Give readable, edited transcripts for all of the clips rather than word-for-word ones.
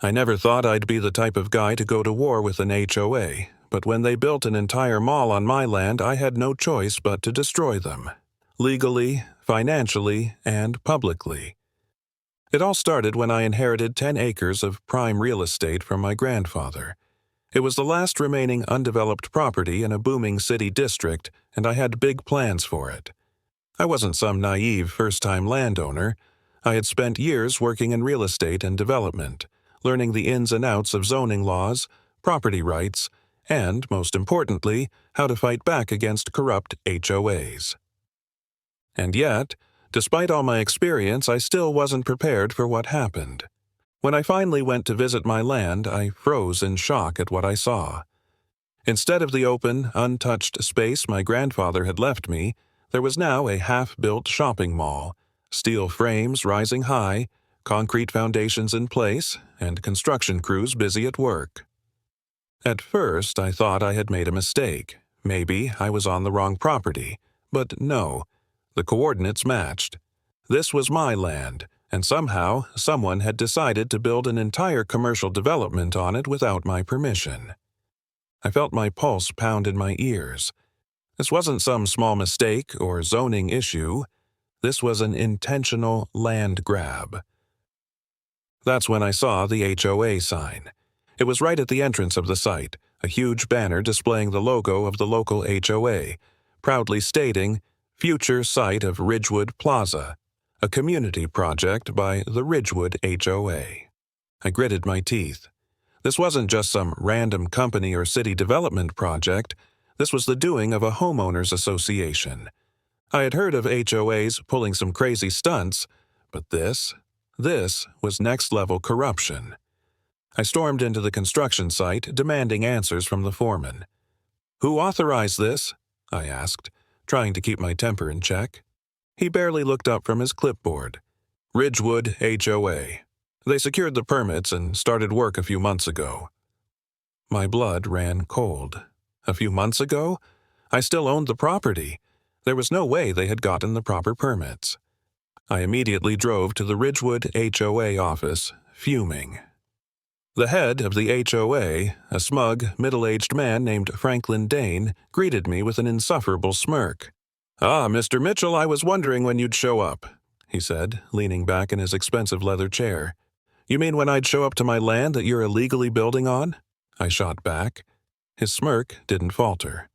I never thought I'd be the type of guy to go to war with an HOA, but when they built an entire mall on my land, I had no choice but to destroy them. Legally, financially, and publicly. It all started when I inherited 10 acres of prime real estate from my grandfather. It was the last remaining undeveloped property in a booming city district, and I had big plans for it. I wasn't some naive first-time landowner. I had spent years working in real estate and development, learning the ins and outs of zoning laws, property rights, and, most importantly, how to fight back against corrupt HOAs. And yet, despite all my experience, I still wasn't prepared for what happened. When I finally went to visit my land, I froze in shock at what I saw. Instead of the open, untouched space my grandfather had left me, there was now a half-built shopping mall, steel frames rising high, concrete foundations in place, and construction crews busy at work. At first, I thought I had made a mistake. Maybe I was on the wrong property. But no, the coordinates matched. This was my land, and somehow someone had decided to build an entire commercial development on it without my permission. I felt my pulse pound in my ears. This wasn't some small mistake or zoning issue. This was an intentional land grab. That's when I saw the HOA sign. It was right at the entrance of the site, a huge banner displaying the logo of the local HOA, proudly stating, "Future site of Ridgewood Plaza, a community project by the Ridgewood HOA." I gritted my teeth. This wasn't just some random company or city development project. This was the doing of a homeowners association. I had heard of HOAs pulling some crazy stunts, but this was next-level corruption. I stormed into the construction site, demanding answers from the foreman. "Who authorized this?" I asked, trying to keep my temper in check. He barely looked up from his clipboard. "Ridgewood HOA. They secured the permits and started work a few months ago." My blood ran cold. A few months ago? I still owned the property. There was no way they had gotten the proper permits. I immediately drove to the Ridgewood HOA office, fuming. The head of the HOA, a smug, middle-aged man named Franklin Dane, greeted me with an insufferable smirk. "Ah, Mr. Mitchell, I was wondering when you'd show up," he said, leaning back in his expensive leather chair. "You mean when I'd show up to my land that you're illegally building on?" I shot back. His smirk didn't falter.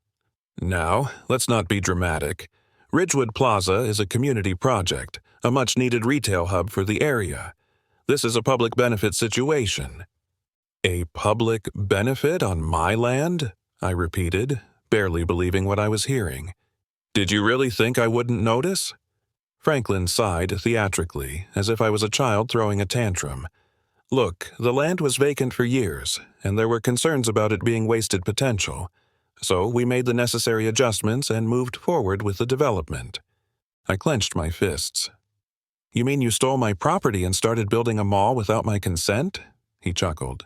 "Now, let's not be dramatic. Ridgewood Plaza is a community project, a much-needed retail hub for the area. This is a public benefit situation." "A public benefit on my land?" I repeated, barely believing what I was hearing. "Did you really think I wouldn't notice?" Franklin sighed theatrically, as if I was a child throwing a tantrum. "Look, the land was vacant for years, and there were concerns about it being wasted potential. So we made the necessary adjustments and moved forward with the development." I clenched my fists. "You mean you stole my property and started building a mall without my consent?" He chuckled.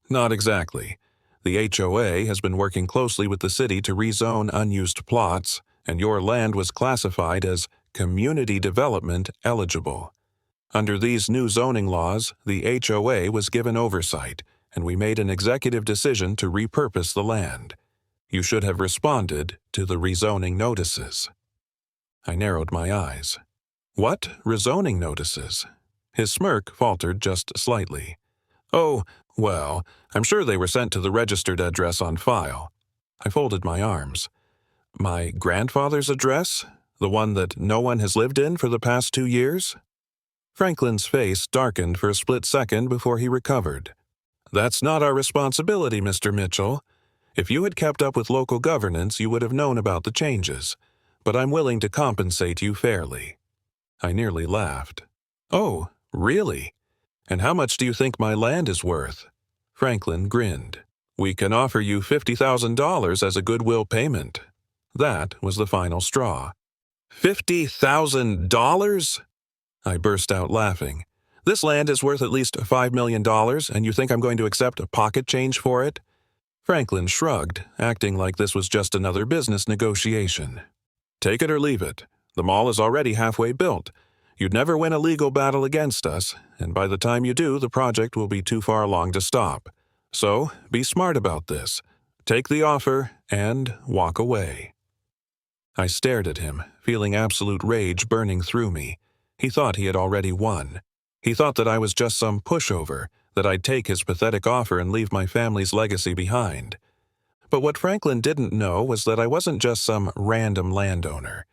"Not exactly. The HOA has been working closely with the city to rezone unused plots, and your land was classified as community development eligible. Under these new zoning laws, the HOA was given oversight, and we made an executive decision to repurpose the land. You should have responded to the rezoning notices." I narrowed my eyes. "What rezoning notices?" His smirk faltered just slightly. "Oh, well, I'm sure they were sent to the registered address on file." I folded my arms. "My grandfather's address? The one that no one has lived in for the past 2 years?" Franklin's face darkened for a split second before he recovered. "That's not our responsibility, Mr. Mitchell. If you had kept up with local governance, you would have known about the changes. But I'm willing to compensate you fairly." I nearly laughed. "Oh, really? And how much do you think my land is worth?" Franklin grinned. "We can offer you $50,000 as a goodwill payment." That was the final straw. $50,000? I burst out laughing. "This land is worth at least $5 million, and you think I'm going to accept a pocket change for it?" Franklin shrugged, acting like this was just another business negotiation. "Take it or leave it. The mall is already halfway built. You'd never win a legal battle against us, and by the time you do, the project will be too far along to stop. So, be smart about this. Take the offer and walk away." I stared at him, feeling absolute rage burning through me. He thought he had already won. He thought that I was just some pushover, that I'd take his pathetic offer and leave my family's legacy behind. But what Franklin didn't know was that I wasn't just some random landowner.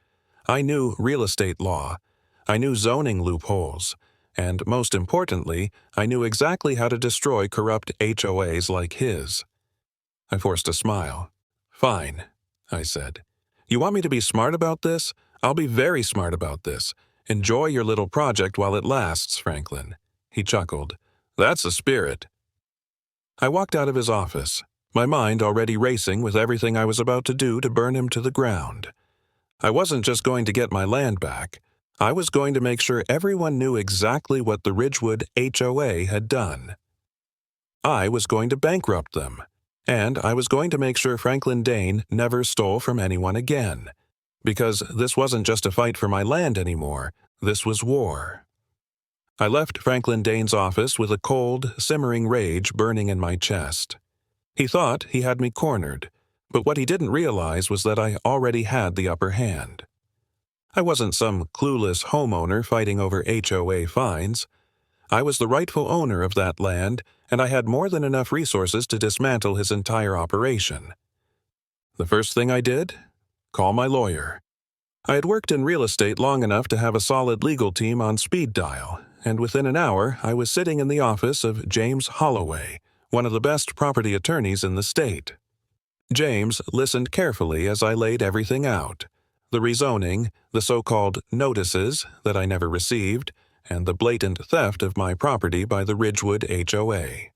I knew real estate law. I knew zoning loopholes. And most importantly, I knew exactly how to destroy corrupt HOAs like his. I forced a smile. "Fine," I said. "You want me to be smart about this? I'll be very smart about this. Enjoy your little project while it lasts, Franklin." He chuckled. "That's the spirit." I walked out of his office, my mind already racing with everything I was about to do to burn him to the ground. I wasn't just going to get my land back. I was going to make sure everyone knew exactly what the Ridgewood HOA had done. I was going to bankrupt them, and I was going to make sure Franklin Dane never stole from anyone again. Because this wasn't just a fight for my land anymore, this was war. I left Franklin Dane's office with a cold, simmering rage burning in my chest. He thought he had me cornered, but what he didn't realize was that I already had the upper hand. I wasn't some clueless homeowner fighting over HOA fines. I was the rightful owner of that land, and I had more than enough resources to dismantle his entire operation. The first thing I did? Call my lawyer. I had worked in real estate long enough to have a solid legal team on speed dial, and within an hour I was sitting in the office of James Holloway, one of the best property attorneys in the state. James listened carefully as I laid everything out. The rezoning, the so-called notices that I never received, and the blatant theft of my property by the Ridgewood HOA.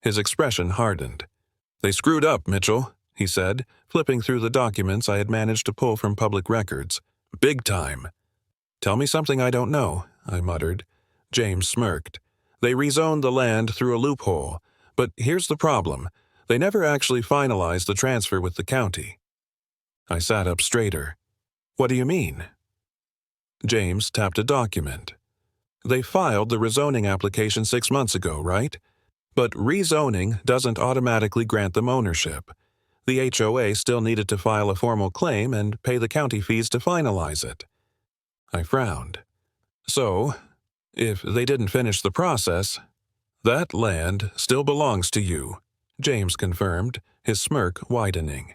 His expression hardened. "They screwed up, Mitchell," he said, flipping through the documents I had managed to pull from public records. "Big time." "Tell me something I don't know," I muttered. James smirked. "They rezoned the land through a loophole, but here's the problem. They never actually finalized the transfer with the county." I sat up straighter. "What do you mean?" James tapped a document. "They filed the rezoning application 6 months ago, right? But rezoning doesn't automatically grant them ownership. The HOA still needed to file a formal claim and pay the county fees to finalize it." I frowned. "So, if they didn't finish the process, that land still belongs to you," James confirmed, his smirk widening.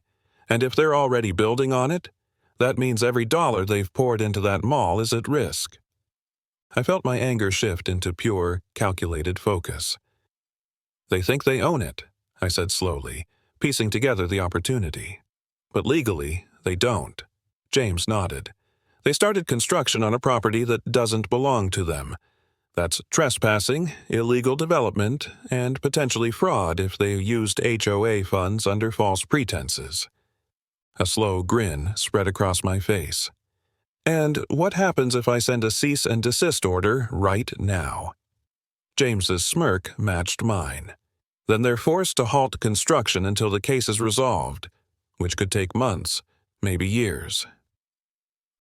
"And if they're already building on it, that means every dollar they've poured into that mall is at risk." I felt my anger shift into pure, calculated focus. "They think they own it," I said slowly, piecing together the opportunity. "But legally, they don't." James nodded. "They started construction on a property that doesn't belong to them. That's trespassing, illegal development, and potentially fraud if they used HOA funds under false pretenses." A slow grin spread across my face. "And what happens if I send a cease and desist order right now?" James's smirk matched mine. "Then they're forced to halt construction until the case is resolved, which could take months, maybe years."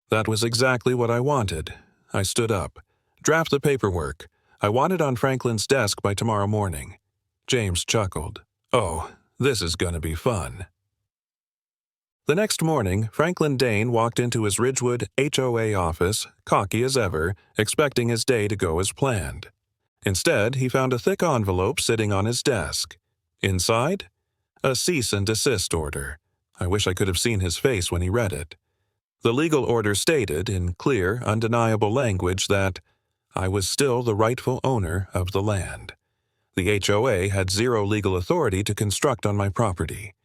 That was exactly what I wanted. I stood up. "Draft the paperwork. I want it on Franklin's desk by tomorrow morning." James chuckled. "Oh, this is gonna be fun." The next morning, Franklin Dane walked into his Ridgewood HOA office, cocky as ever, expecting his day to go as planned. Instead, he found a thick envelope sitting on his desk. Inside, a cease and desist order. I wish I could have seen his face when he read it. The legal order stated, in clear, undeniable language, that I was still the rightful owner of the land. The HOA had zero legal authority to construct on my property.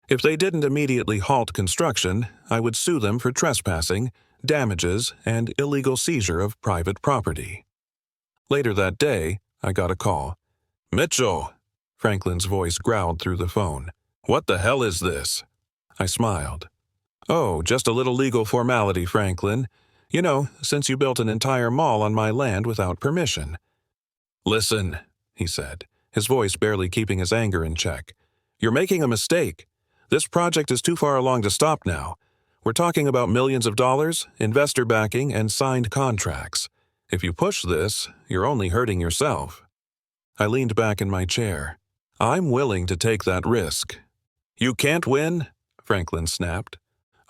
If they didn't immediately halt construction, I would sue them for trespassing, damages, and illegal seizure of private property. Later that day, I got a call. "Mitchell!" Franklin's voice growled through the phone. "What the hell is this?" I smiled. "Oh, just a little legal formality, Franklin. You know, since you built an entire mall on my land without permission." "Listen," he said, his voice barely keeping his anger in check. "You're making a mistake. This project is too far along to stop now. We're talking about millions of dollars, investor backing, and signed contracts. If you push this, you're only hurting yourself." I leaned back in my chair. "I'm willing to take that risk." "You can't win," Franklin snapped.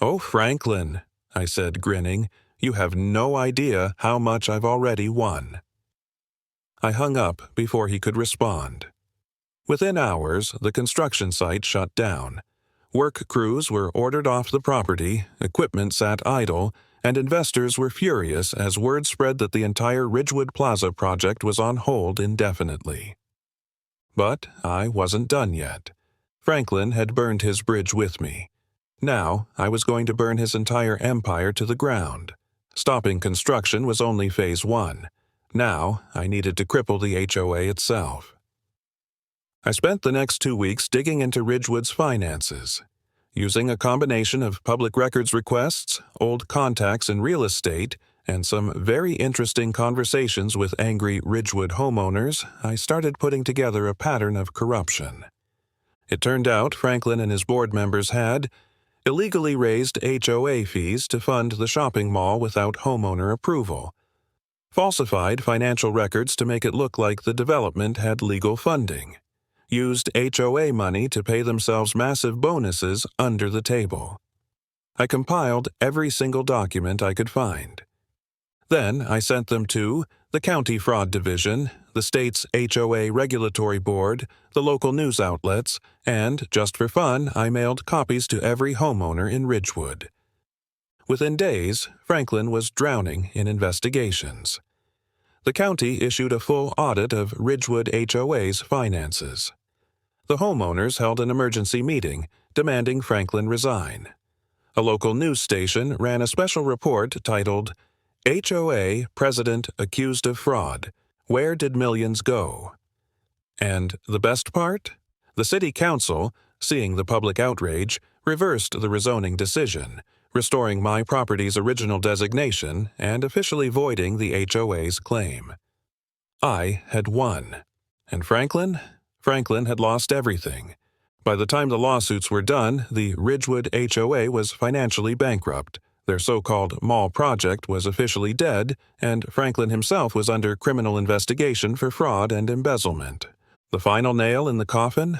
"Oh, Franklin," I said, grinning, "you have no idea how much I've already won." I hung up before he could respond. Within hours, the construction site shut down. Work crews were ordered off the property, equipment sat idle, and investors were furious as word spread that the entire Ridgewood Plaza project was on hold indefinitely. But I wasn't done yet. Franklin had burned his bridge with me. Now, I was going to burn his entire empire to the ground. Stopping construction was only phase 1. Now, I needed to cripple the HOA itself. I spent the next 2 weeks digging into Ridgewood's finances. Using a combination of public records requests, old contacts in real estate, and some very interesting conversations with angry Ridgewood homeowners, I started putting together a pattern of corruption. It turned out Franklin and his board members had illegally raised HOA fees to fund the shopping mall without homeowner approval, falsified financial records to make it look like the development had legal funding, used HOA money to pay themselves massive bonuses under the table. I compiled every single document I could find. Then I sent them to the County Fraud Division, the state's HOA Regulatory Board, the local news outlets, and, just for fun, I mailed copies to every homeowner in Ridgewood. Within days, Franklin was drowning in investigations. The county issued a full audit of Ridgewood HOA's finances. The homeowners held an emergency meeting, demanding Franklin resign. A local news station ran a special report titled, "HOA President Accused of Fraud. Where Did Millions Go?" And the best part? The city council, seeing the public outrage, reversed the rezoning decision, restoring my property's original designation and officially voiding the HOA's claim. I had won. And Franklin had lost everything. By the time the lawsuits were done, the Ridgewood HOA was financially bankrupt. Their so-called mall project was officially dead, and Franklin himself was under criminal investigation for fraud and embezzlement. The final nail in the coffin?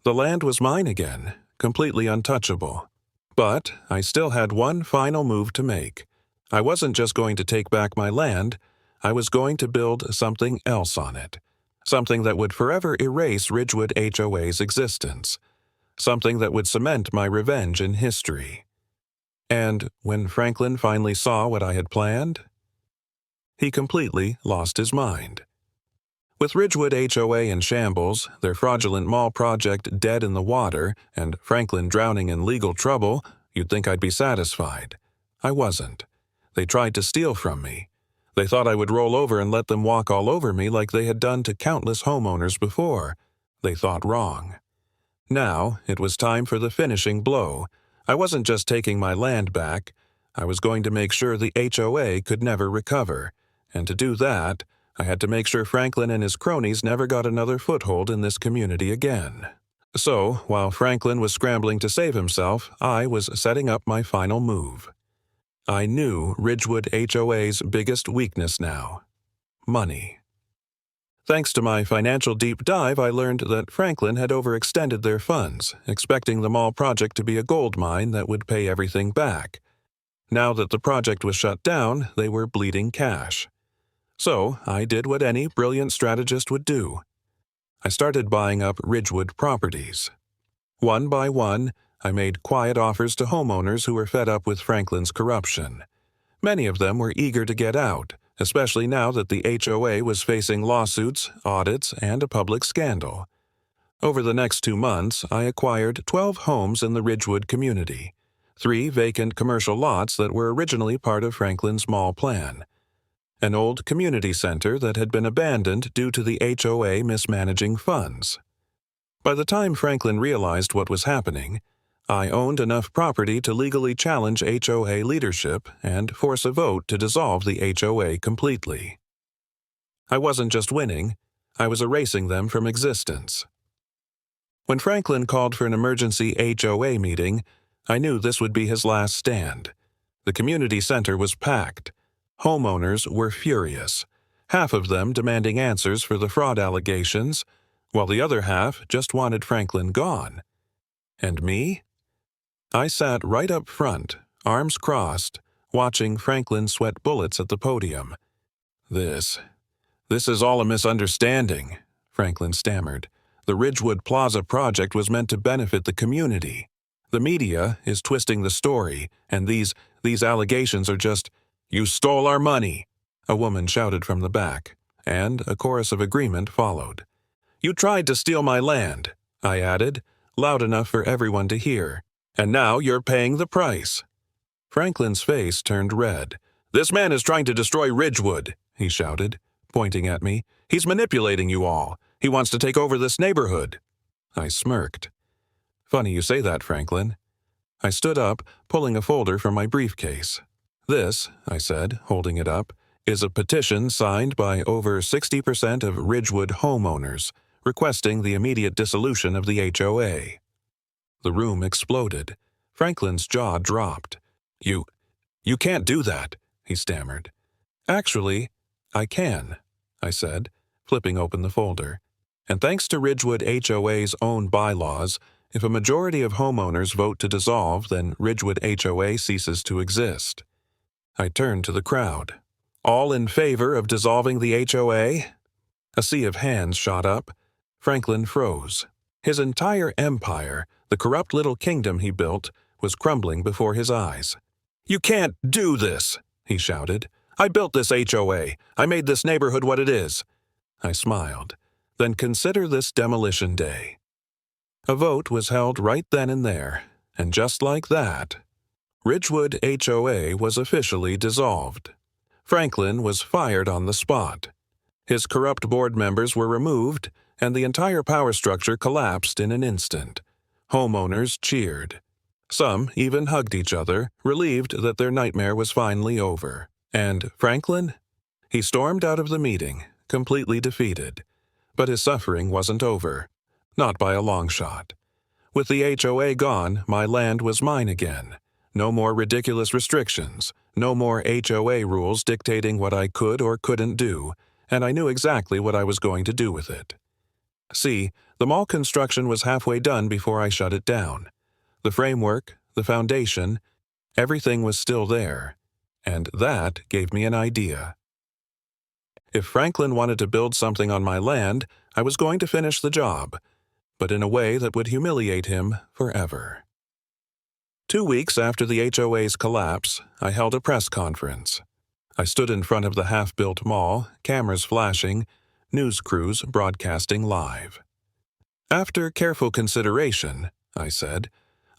The land was mine again, completely untouchable. But I still had one final move to make. I wasn't just going to take back my land, I was going to build something else on it. Something that would forever erase Ridgewood HOA's existence. Something that would cement my revenge in history. And when Franklin finally saw what I had planned, he completely lost his mind. With Ridgewood HOA in shambles, their fraudulent mall project dead in the water, and Franklin drowning in legal trouble, you'd think I'd be satisfied. I wasn't. They tried to steal from me. They thought I would roll over and let them walk all over me like they had done to countless homeowners before. They thought wrong. Now, it was time for the finishing blow. I wasn't just taking my land back. I was going to make sure the HOA could never recover. And to do that, I had to make sure Franklin and his cronies never got another foothold in this community again. So, while Franklin was scrambling to save himself, I was setting up my final move. I knew Ridgewood HOA's biggest weakness now: money. Thanks to my financial deep dive, I learned that Franklin had overextended their funds, expecting the mall project to be a gold mine that would pay everything back. Now that the project was shut down, they were bleeding cash. So I did what any brilliant strategist would do. I started buying up Ridgewood properties. One by one, I made quiet offers to homeowners who were fed up with Franklin's corruption. Many of them were eager to get out, especially now that the HOA was facing lawsuits, audits, and a public scandal. Over the next 2 months, I acquired 12 homes in the Ridgewood community, 3 vacant commercial lots that were originally part of Franklin's mall plan, an old community center that had been abandoned due to the HOA mismanaging funds. By the time Franklin realized what was happening, I owned enough property to legally challenge HOA leadership and force a vote to dissolve the HOA completely. I wasn't just winning, I was erasing them from existence. When Franklin called for an emergency HOA meeting, I knew this would be his last stand. The community center was packed. Homeowners were furious, half of them demanding answers for the fraud allegations, while the other half just wanted Franklin gone. And me? I sat right up front, arms crossed, watching Franklin sweat bullets at the podium. This is all a misunderstanding," Franklin stammered. "The Ridgewood Plaza project was meant to benefit the community. The media is twisting the story, and these allegations are just, 'You stole our money,'" a woman shouted from the back, and a chorus of agreement followed. "You tried to steal my land," I added, loud enough for everyone to hear, "and now you're paying the price." Franklin's face turned red. "This man is trying to destroy Ridgewood," he shouted, pointing at me. "He's manipulating you all. He wants to take over this neighborhood." I smirked. "Funny you say that, Franklin." I stood up, pulling a folder from my briefcase. "This," I said, holding it up, "is a petition signed by over 60% of Ridgewood homeowners, requesting the immediate dissolution of the HOA." The room exploded. Franklin's jaw dropped. You can't do that," he stammered. "Actually, I can," I said, flipping open the folder. "And thanks to Ridgewood HOA's own bylaws, if a majority of homeowners vote to dissolve, then Ridgewood HOA ceases to exist." I turned to the crowd. "All in favor of dissolving the HOA?" A sea of hands shot up. Franklin froze. His entire empire, the corrupt little kingdom he built, was crumbling before his eyes. "You can't do this," he shouted. "I built this HOA. I made this neighborhood what it is." I smiled. "Then consider this demolition day." A vote was held right then and there, and just like that, Ridgewood HOA was officially dissolved. Franklin was fired on the spot. His corrupt board members were removed, and the entire power structure collapsed in an instant. Homeowners cheered. Some even hugged each other, relieved that their nightmare was finally over. And Franklin? He stormed out of the meeting, completely defeated. But his suffering wasn't over. Not by a long shot. With the HOA gone, my land was mine again. No more ridiculous restrictions, no more HOA rules dictating what I could or couldn't do, and I knew exactly what I was going to do with it. See, the mall construction was halfway done before I shut it down. The framework, the foundation, everything was still there, and that gave me an idea. If Franklin wanted to build something on my land, I was going to finish the job, but in a way that would humiliate him forever. 2 weeks after the HOA's collapse, I held a press conference. I stood in front of the half-built mall, cameras flashing, news crews broadcasting live. "After careful consideration," I said,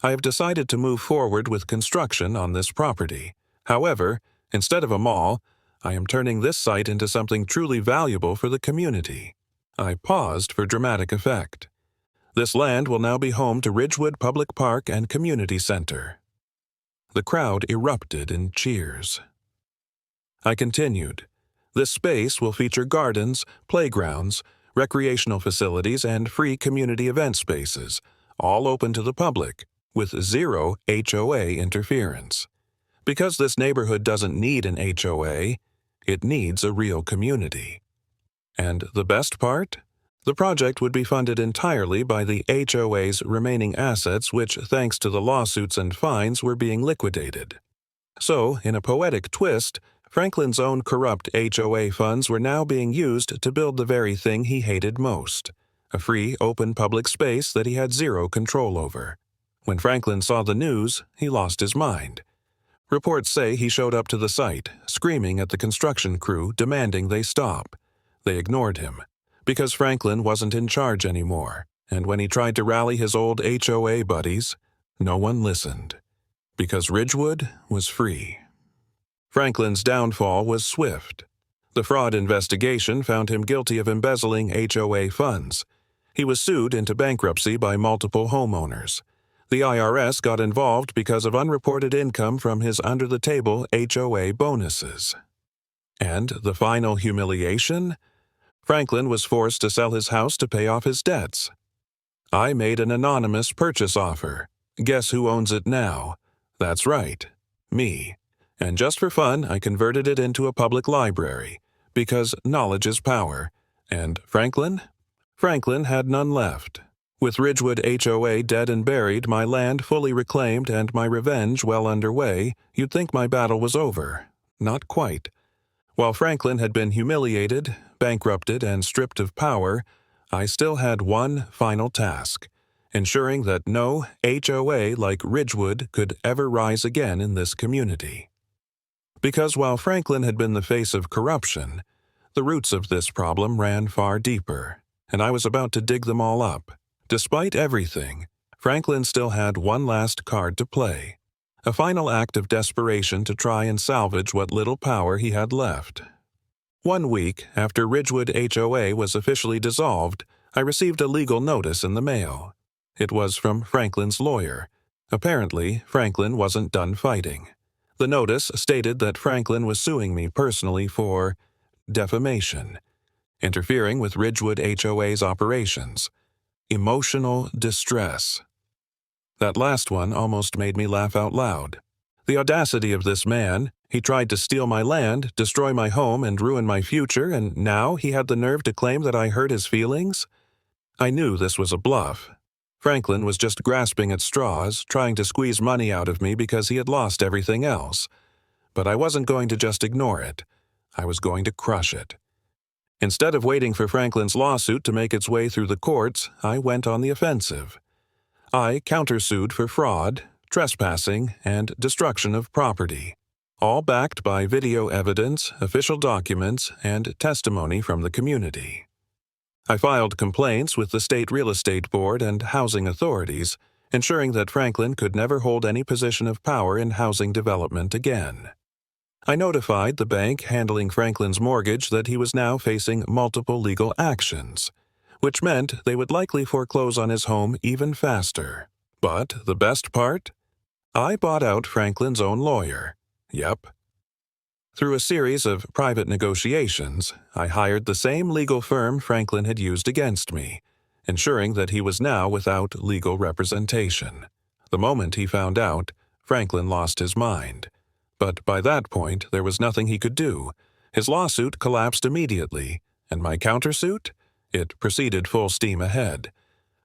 "I have decided to move forward with construction on this property. However, instead of a mall, I am turning this site into something truly valuable for the community." I paused for dramatic effect. "This land will now be home to Ridgewood Public Park and Community Center." The crowd erupted in cheers. I continued. "This space will feature gardens, playgrounds, recreational facilities, and free community event spaces, all open to the public, with zero HOA interference. Because this neighborhood doesn't need an HOA, it needs a real community. And the best part? The project would be funded entirely by the HOA's remaining assets, which, thanks to the lawsuits and fines, were being liquidated. So, in a poetic twist, Franklin's own corrupt HOA funds were now being used to build the very thing he hated most, a free, open public space that he had zero control over. When Franklin saw the news, he lost his mind. Reports say he showed up to the site, screaming at the construction crew, demanding they stop. They ignored him, because Franklin wasn't in charge anymore, and when he tried to rally his old HOA buddies, no one listened. Because Ridgewood was free. Franklin's downfall was swift. The fraud investigation found him guilty of embezzling HOA funds. He was sued into bankruptcy by multiple homeowners. The IRS got involved because of unreported income from his under-the-table HOA bonuses. And the final humiliation? Franklin was forced to sell his house to pay off his debts. I made an anonymous purchase offer, Guess who owns it now? That's right, me. And just for fun, I converted it into a public library, because knowledge is power. And Franklin? Franklin had none left. With Ridgewood HOA dead and buried, my land fully reclaimed, and my revenge well underway, you'd think my battle was over. Not quite. While Franklin had been humiliated, bankrupted, and stripped of power, I still had one final task: ensuring that no HOA like Ridgewood could ever rise again in this community. Because while Franklin had been the face of corruption, the roots of this problem ran far deeper, and I was about to dig them all up. Despite everything, Franklin still had one last card to play, a final act of desperation to try and salvage what little power he had left. 1 week after Ridgewood HOA was officially dissolved, I received a legal notice in the mail. It was from Franklin's lawyer. Apparently, Franklin wasn't done fighting. The notice stated that Franklin was suing me personally for defamation, interfering with Ridgewood HOA's operations, emotional distress. That last one almost made me laugh out loud. The audacity of this man. He tried to steal my land, destroy my home, and ruin my future, and now he had the nerve to claim that I hurt his feelings? I knew this was a bluff. Franklin was just grasping at straws, trying to squeeze money out of me because he had lost everything else. But I wasn't going to just ignore it. I was going to crush it. Instead of waiting for Franklin's lawsuit to make its way through the courts, I went on the offensive. I countersued for fraud, trespassing, and destruction of property, all backed by video evidence, official documents, and testimony from the community. I filed complaints with the State Real Estate Board and housing authorities, ensuring that Franklin could never hold any position of power in housing development again. I notified the bank handling Franklin's mortgage that he was now facing multiple legal actions, which meant they would likely foreclose on his home even faster. But the best part? I bought out Franklin's own lawyer. Yep. Through a series of private negotiations, I hired the same legal firm Franklin had used against me, ensuring that he was now without legal representation. The moment he found out, Franklin lost his mind. But by that point, there was nothing he could do. His lawsuit collapsed immediately, and my countersuit? It proceeded full steam ahead.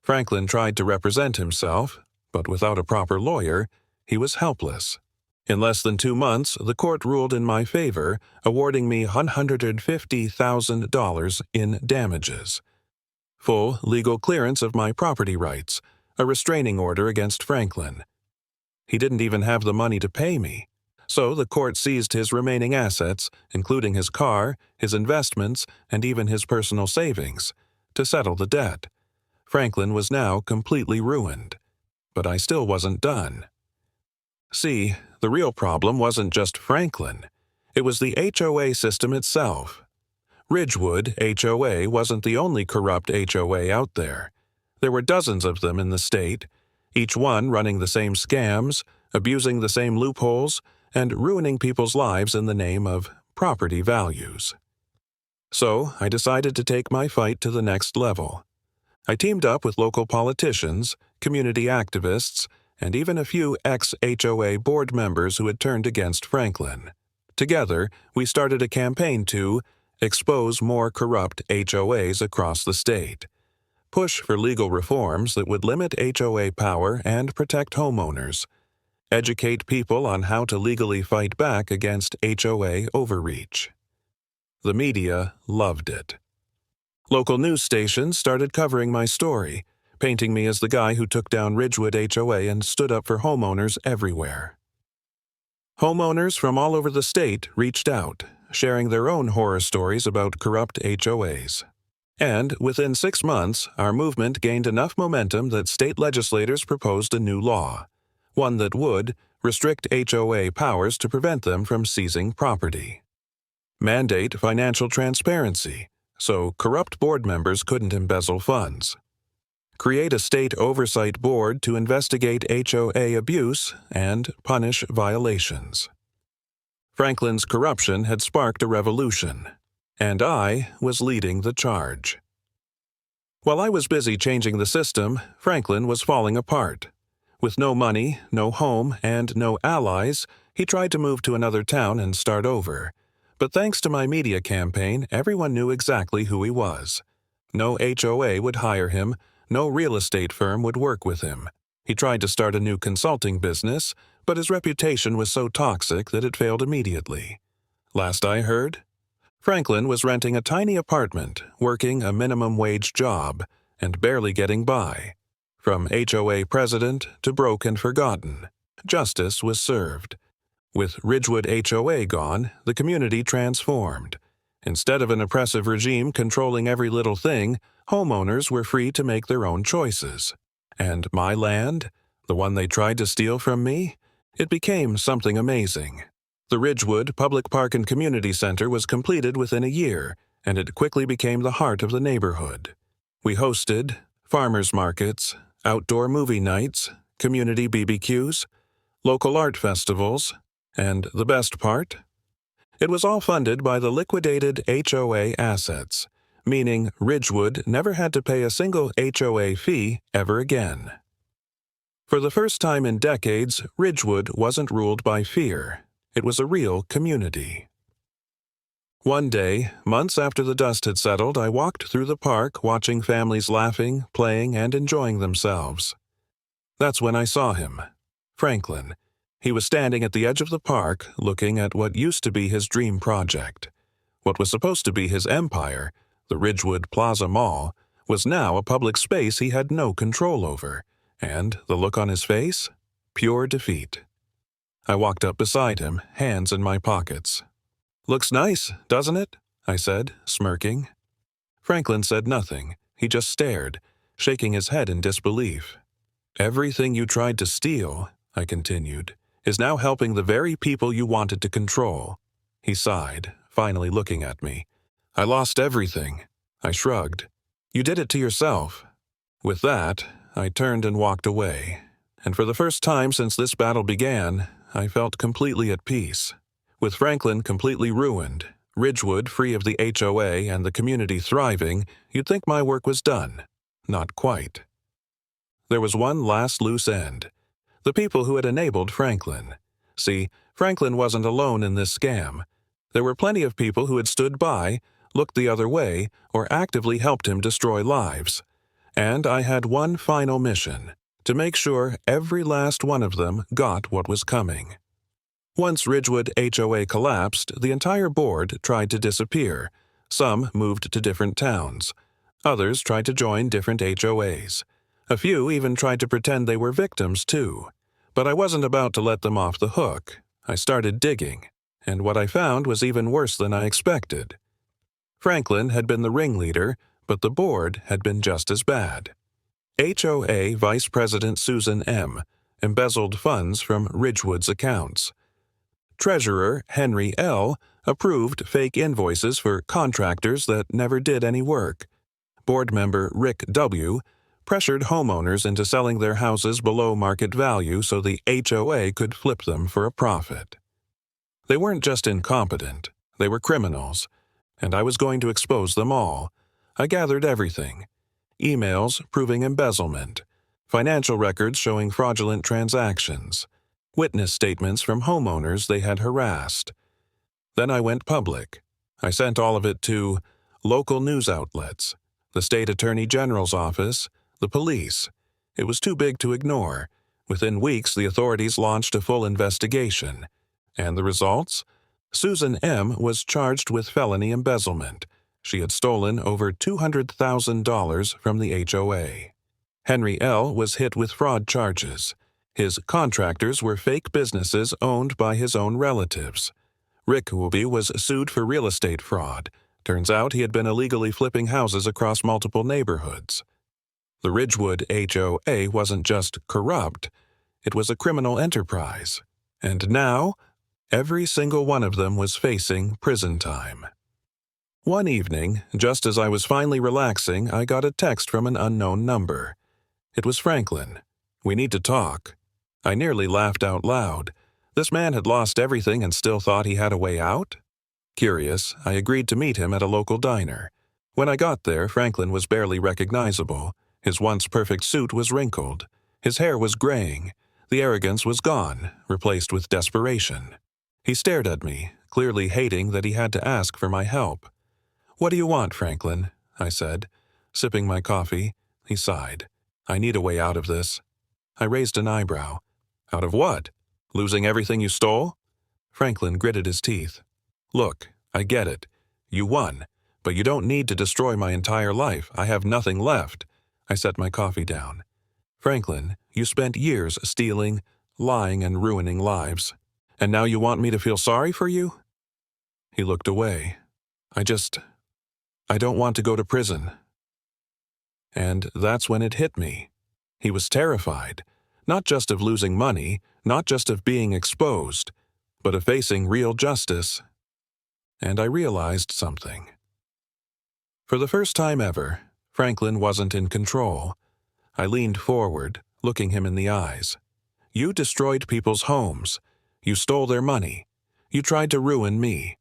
Franklin tried to represent himself, but without a proper lawyer, he was helpless. In less than 2 months, the court ruled in my favor, awarding me $150,000 in damages, full legal clearance of my property rights, a restraining order against Franklin. He didn't even have the money to pay me, so the court seized his remaining assets, including his car, his investments, and even his personal savings, to settle the debt. Franklin was now completely ruined, but I still wasn't done. See, the real problem wasn't just Franklin. It was the HOA system itself. Ridgewood HOA wasn't the only corrupt HOA out there. There were dozens of them in the state, each one running the same scams, abusing the same loopholes, and ruining people's lives in the name of property values. So I decided to take my fight to the next level. I teamed up with local politicians, community activists, and even a few ex-HOA board members who had turned against Franklin. Together, we started a campaign to expose more corrupt HOAs across the state, push for legal reforms that would limit HOA power and protect homeowners, educate people on how to legally fight back against HOA overreach. The media loved it. Local news stations started covering my story, painting me as the guy who took down Ridgewood HOA and stood up for homeowners everywhere. Homeowners from all over the state reached out, sharing their own horror stories about corrupt HOAs. And within 6 months, our movement gained enough momentum that state legislators proposed a new law, one that would restrict HOA powers to prevent them from seizing property. Mandate financial transparency, so corrupt board members couldn't embezzle funds. Create a state oversight board to investigate HOA abuse and punish violations. Franklin's corruption had sparked a revolution, and I was leading the charge. While I was busy changing the system, Franklin was falling apart. With no money, no home, and no allies, he tried to move to another town and start over. But thanks to my media campaign, everyone knew exactly who he was. No HOA would hire him, no real estate firm would work with him. He tried to start a new consulting business, but his reputation was so toxic that it failed immediately. Last I heard, Franklin was renting a tiny apartment, working a minimum wage job, and barely getting by. From HOA president to broke and forgotten, justice was served. With Ridgewood HOA gone, the community transformed. Instead of an oppressive regime controlling every little thing, homeowners were free to make their own choices. And my land, the one they tried to steal from me, it became something amazing. The Ridgewood Public Park and Community Center was completed within a year, and it quickly became the heart of the neighborhood. We hosted farmers markets, outdoor movie nights, community BBQs, local art festivals, and the best part? It was all funded by the liquidated HOA assets, meaning Ridgewood never had to pay a single HOA fee ever again. For the first time in decades, Ridgewood wasn't ruled by fear. It was a real community. One day, months after the dust had settled, I walked through the park watching families laughing, playing, and enjoying themselves. That's when I saw him, Franklin. He was standing at the edge of the park, looking at what used to be his dream project. What was supposed to be his empire, the Ridgewood Plaza Mall, was now a public space he had no control over, and the look on his face? Pure defeat. I walked up beside him, hands in my pockets. "Looks nice, doesn't it?" I said, smirking. Franklin said nothing. He just stared, shaking his head in disbelief. "Everything you tried to steal," I continued, "is now helping the very people you wanted to control." He sighed, finally looking at me. "I lost everything." I shrugged. "You did it to yourself." With that, I turned and walked away, and for the first time since this battle began, I felt completely at peace. With Franklin completely ruined, Ridgewood free of the HOA, and the community thriving, you'd think my work was done. Not quite. There was one last loose end. The people who had enabled Franklin. See, Franklin wasn't alone in this scam. There were plenty of people who had stood by, looked the other way, or actively helped him destroy lives. And I had one final mission, to make sure every last one of them got what was coming. Once Ridgewood HOA collapsed, the entire board tried to disappear. Some moved to different towns. Others tried to join different HOAs. A few even tried to pretend they were victims, too. But I wasn't about to let them off the hook. I started digging, and what I found was even worse than I expected. Franklin had been the ringleader, but the board had been just as bad. HOA Vice President Susan M. embezzled funds from Ridgewood's accounts. Treasurer Henry L. approved fake invoices for contractors that never did any work. Board member Rick W. pressured homeowners into selling their houses below market value so the HOA could flip them for a profit. They weren't just incompetent, they were criminals, and I was going to expose them all. I gathered everything. Emails proving embezzlement, financial records showing fraudulent transactions, witness statements from homeowners they had harassed. Then I went public. I sent all of it to local news outlets, the state attorney general's office, the police. It was too big to ignore. Within weeks, the authorities launched a full investigation. And the results? Susan M. was charged with felony embezzlement. She had stolen over $200,000 from the HOA. Henry L. was hit with fraud charges. His contractors were fake businesses owned by his own relatives. Rick Wooby was sued for real estate fraud. Turns out he had been illegally flipping houses across multiple neighborhoods. The Ridgewood HOA wasn't just corrupt, it was a criminal enterprise. And now, every single one of them was facing prison time. One evening, just as I was finally relaxing, I got a text from an unknown number. It was Franklin. "We need to talk." I nearly laughed out loud. This man had lost everything and still thought he had a way out? Curious, I agreed to meet him at a local diner. When I got there, Franklin was barely recognizable. His once perfect suit was wrinkled. His hair was graying. The arrogance was gone, replaced with desperation. He stared at me, clearly hating that he had to ask for my help. "What do you want, Franklin?" I said. Sipping my coffee, he sighed. "I need a way out of this." I raised an eyebrow. "Out of what? Losing everything you stole?" Franklin gritted his teeth. "Look, I get it. You won, but you don't need to destroy my entire life. I have nothing left." I set my coffee down. "Franklin, you spent years stealing, lying, and ruining lives. And now you want me to feel sorry for you?" He looked away. I don't want to go to prison." And that's when it hit me. He was terrified, not just of losing money, not just of being exposed, but of facing real justice. And I realized something. For the first time ever, Franklin wasn't in control. I leaned forward, looking him in the eyes. "You destroyed people's homes. You stole their money. You tried to ruin me.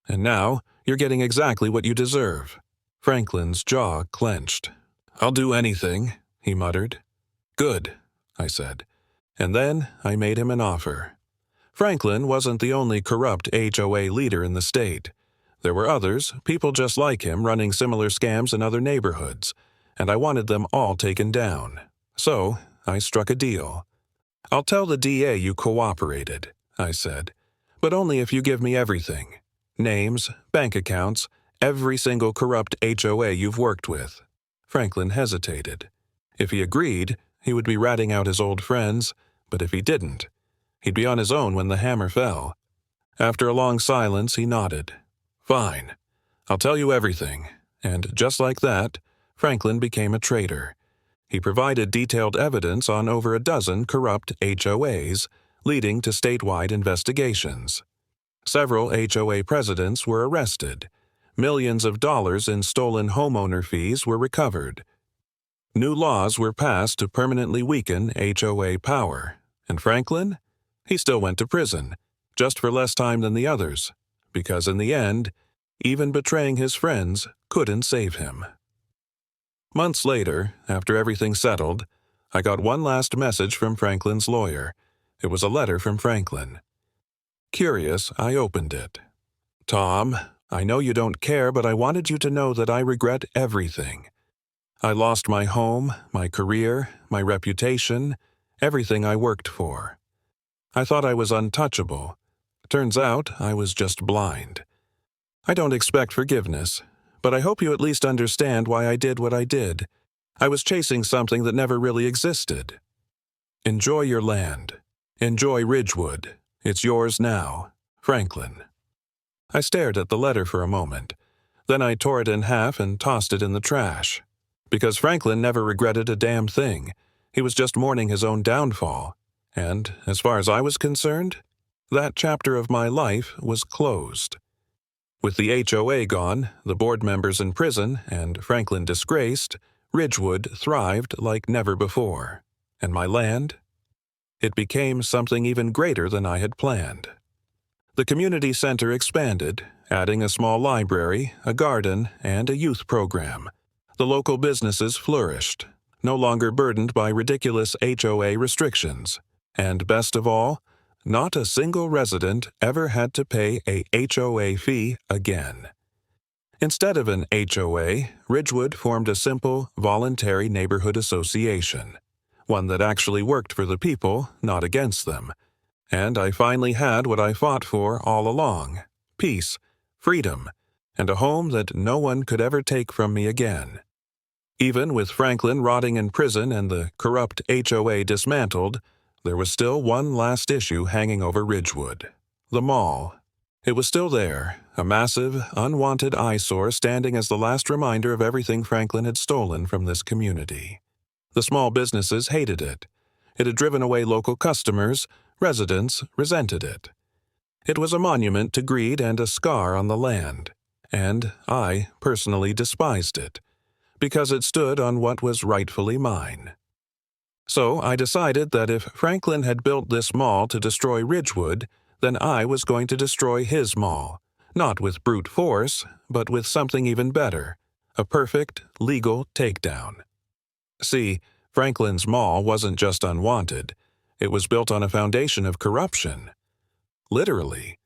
And now, you're getting exactly what you deserve." Franklin's jaw clenched. "I'll do anything," he muttered. "Good," I said. And then I made him an offer. Franklin wasn't the only corrupt HOA leader in the state. There were others, people just like him, running similar scams in other neighborhoods, and I wanted them all taken down. So I struck a deal. "I'll tell the DA you cooperated," I said, "but only if you give me everything. Names, bank accounts, every single corrupt HOA you've worked with." Franklin hesitated. If he agreed, he would be ratting out his old friends, but if he didn't, he'd be on his own when the hammer fell. After a long silence, he nodded. "Fine. I'll tell you everything." And just like that, Franklin became a traitor. He provided detailed evidence on over a dozen corrupt HOAs, leading to statewide investigations. Several HOA presidents were arrested. Millions of dollars in stolen homeowner fees were recovered. New laws were passed to permanently weaken HOA power. And Franklin? He still went to prison, just for less time than the others, because in the end, even betraying his friends couldn't save him. Months later, after everything settled, I got one last message from Franklin's lawyer. It was a letter from Franklin. Curious, I opened it. "Tom, I know you don't care, but I wanted you to know that I regret everything. I lost my home, my career, my reputation, everything I worked for. I thought I was untouchable. Turns out I was just blind. I don't expect forgiveness, but I hope you at least understand why I did what I did. I was chasing something that never really existed. Enjoy your land. Enjoy Ridgewood. It's yours now. Franklin." I stared at the letter for a moment. Then I tore it in half and tossed it in the trash. Because Franklin never regretted a damn thing. He was just mourning his own downfall. And, as far as I was concerned, that chapter of my life was closed. With the HOA gone, the board members in prison, and Franklin disgraced, Ridgewood thrived like never before. And my land? It became something even greater than I had planned. The community center expanded, adding a small library, a garden, and a youth program. The local businesses flourished, no longer burdened by ridiculous HOA restrictions. And best of all, not a single resident ever had to pay a HOA fee again. Instead of an HOA, Ridgewood formed a simple, voluntary neighborhood association, one that actually worked for the people, not against them. And I finally had what I fought for all along: peace, freedom, and a home that no one could ever take from me again. Even with Franklin rotting in prison and the corrupt HOA dismantled, there was still one last issue hanging over Ridgewood: the mall. It was still there, a massive, unwanted eyesore standing as the last reminder of everything Franklin had stolen from this community. The small businesses hated it. It had driven away local customers. Residents resented it. It was a monument to greed and a scar on the land. And I personally despised it, because it stood on what was rightfully mine. So I decided that if Franklin had built this mall to destroy Ridgewood, then I was going to destroy his mall, not with brute force, but with something even better: a perfect, legal takedown. See, Franklin's Mall wasn't just unwanted, it was built on a foundation of corruption. Literally.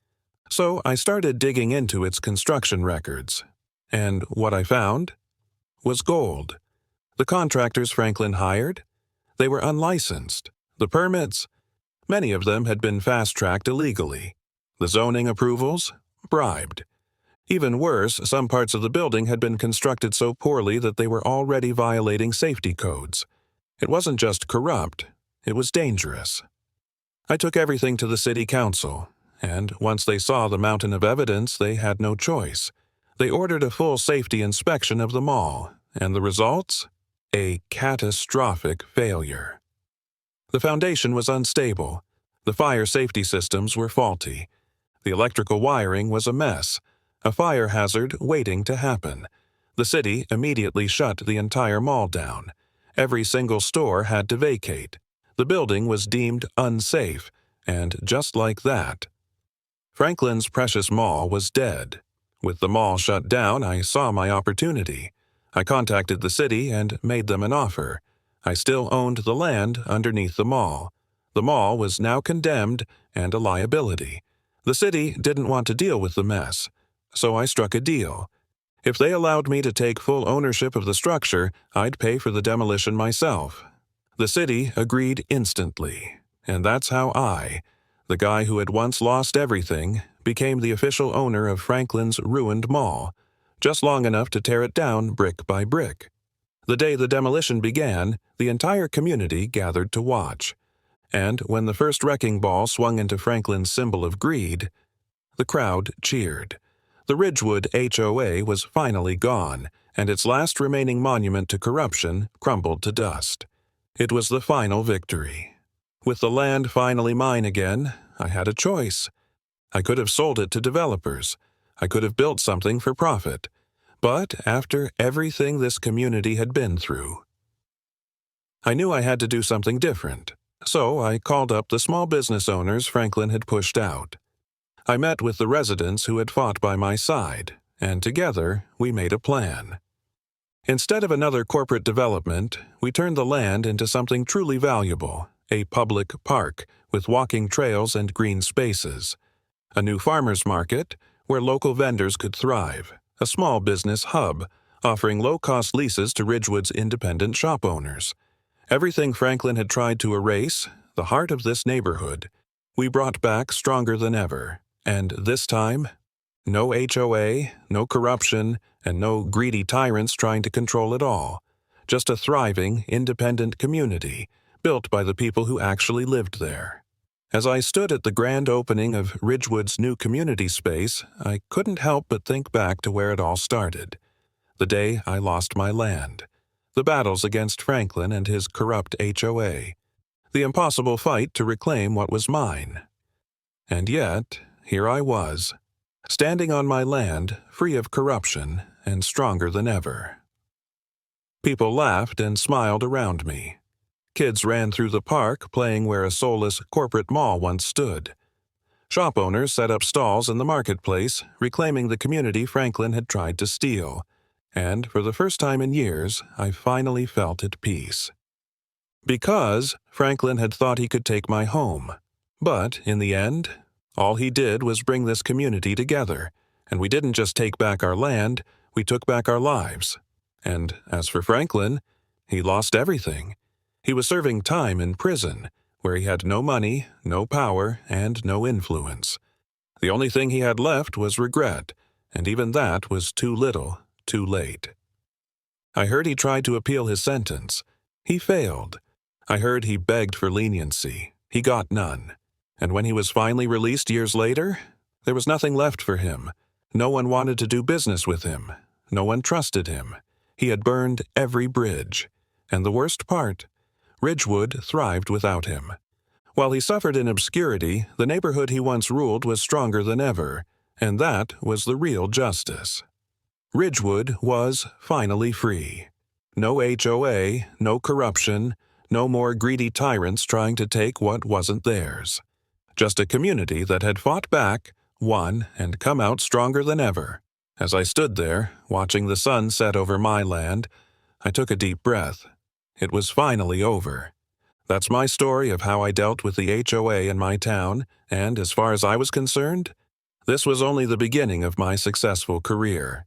So I started digging into its construction records. And what I found was gold. The contractors Franklin hired, they were unlicensed. The permits, many of them had been fast-tracked illegally. The zoning approvals, bribed. Even worse, some parts of the building had been constructed so poorly that they were already violating safety codes. It wasn't just corrupt, it was dangerous. I took everything to the city council, and once they saw the mountain of evidence, they had no choice. They ordered a full safety inspection of the mall, and the results? A catastrophic failure. The foundation was unstable. The fire safety systems were faulty. The electrical wiring was a mess, a fire hazard waiting to happen. The city immediately shut the entire mall down. Every single store had to vacate. The building was deemed unsafe, and just like that, Franklin's precious mall was dead. With the mall shut down, I saw my opportunity. I contacted the city and made them an offer. I still owned the land underneath the mall. The mall was now condemned and a liability. The city didn't want to deal with the mess, so I struck a deal. If they allowed me to take full ownership of the structure, I'd pay for the demolition myself. The city agreed instantly, and that's how I, the guy who had once lost everything, became the official owner of Franklin's ruined mall, just long enough to tear it down brick by brick. The day the demolition began, the entire community gathered to watch. And when the first wrecking ball swung into Franklin's symbol of greed, the crowd cheered. The Ridgewood HOA was finally gone, and its last remaining monument to corruption crumbled to dust. It was the final victory. With the land finally mine again, I had a choice. I could have sold it to developers. I could have built something for profit. But after everything this community had been through, I knew I had to do something different. So I called up the small business owners Franklin had pushed out. I met with the residents who had fought by my side, and together we made a plan. Instead of another corporate development, we turned the land into something truly valuable, a public park with walking trails and green spaces, a new farmers market where local vendors could thrive, a small business hub offering low-cost leases to Ridgewood's independent shop owners. Everything Franklin had tried to erase, the heart of this neighborhood, we brought back stronger than ever. And this time, no HOA, no corruption, and no greedy tyrants trying to control it all. Just a thriving, independent community built by the people who actually lived there. As I stood at the grand opening of Ridgewood's new community space, I couldn't help but think back to where it all started. The day I lost my land. The battles against Franklin and his corrupt HOA. The impossible fight to reclaim what was mine. And yet, here I was, standing on my land, free of corruption and stronger than ever. People laughed and smiled around me. Kids ran through the park playing where a soulless corporate mall once stood. Shop owners set up stalls in the marketplace, reclaiming the community Franklin had tried to steal. And for the first time in years, I finally felt at peace. Because Franklin had thought he could take my home. But in the end, all he did was bring this community together, and we didn't just take back our land, we took back our lives. And as for Franklin, he lost everything. He was serving time in prison, where he had no money, no power, and no influence. The only thing he had left was regret, and even that was too little, too late. I heard he tried to appeal his sentence. He failed. I heard he begged for leniency. He got none. And when he was finally released years later, there was nothing left for him. No one wanted to do business with him. No one trusted him. He had burned every bridge. And the worst part, Ridgewood thrived without him. While he suffered in obscurity, the neighborhood he once ruled was stronger than ever, and that was the real justice. Ridgewood was finally free. No HOA, no corruption, no more greedy tyrants trying to take what wasn't theirs. Just a community that had fought back, won, and come out stronger than ever. As I stood there, watching the sun set over my land, I took a deep breath. It was finally over. That's my story of how I dealt with the HOA in my town, and as far as I was concerned, this was only the beginning of my successful career.